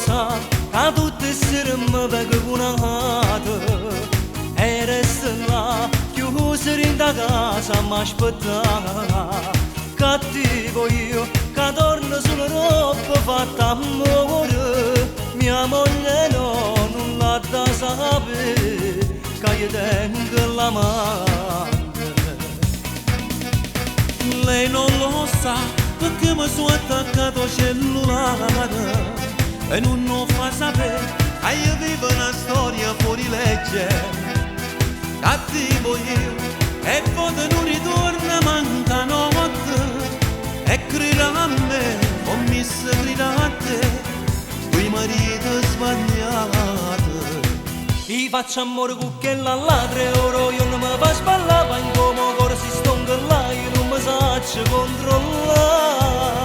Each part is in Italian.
sa, a tutte sirme begunate, e resta là, chiuso in da casa, ma aspetta. Cattivo io, che torno sulla roba fatta amore, mia moglie no, non l'ha da sapere, che io tengo l'amante. Lei non lo sa perché mi sono attaccato al cellulare e non lo fa sapere che io vivo una storia fuori legge. Cattivo io e poi non ritorna manca notte e grida a me, ho messo grida a te, quei mariti sbagliati. Ti faccio amore con quella ladra, ora io non mi fa spallare, in come corsi stongo là, io non mi saccio controllare.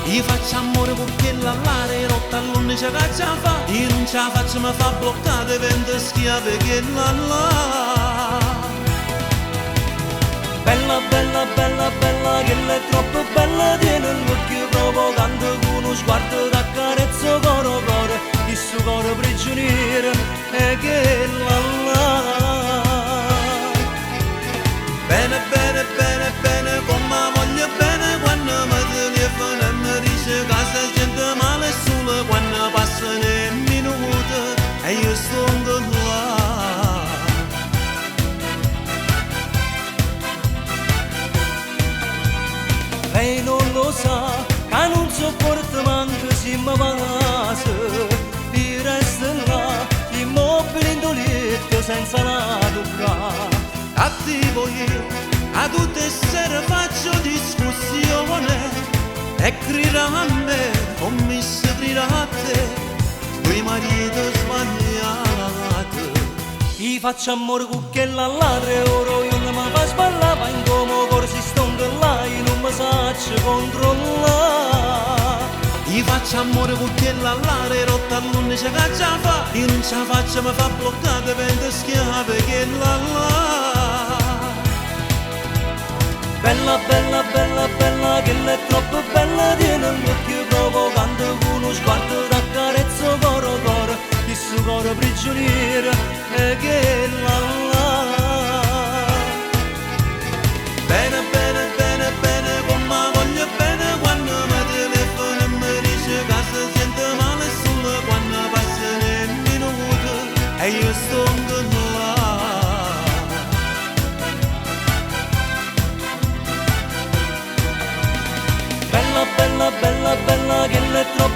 Io faccio amore con quella là, rotta all'undici che ce la fa, io non ce la faccio, mi fa bloccare, vende schiave che là. Bella, bella, bella, bella, che lei è troppo bella, tiene l'occhio provocante con uno sguardo da carezzo coro coro, il suo coro prigioniero e che là. Bene, bene, bene, bene, come voglio bene, quando mi telefona e mi dice che sta gente male e sola, quando passano i minuti e io sto là. Lei non lo sa, che non sopporta manco se mi passa, io resto là, immobile in letto senza la toccare. Cattivo io, a tutte le sere faccio discussione e grida a me, ho messo grida a te, quei mariti sbagliati. Io faccio amore con quella ladra, ora io non mi fa spallare, in come corsi stongo là, io non mi saccio controllare. Io faccio amore con quella là, rotta all'undici che ce la fa, io non ce la faccio, mi fa bloccare, vende schiave che là. Bella, bella, bella, bella, che lei è troppo bella, tiene l'occhio provocante con uno sguardo da carezzo coro coro, il suo coro prigioniero e che là. Bene, bene, bene, bene, come voglio bene, quando mi telefona e mi dice che si sente male solo quando passano i minuti e io sto là. Bella, bella, bella, bella, che lei è troppo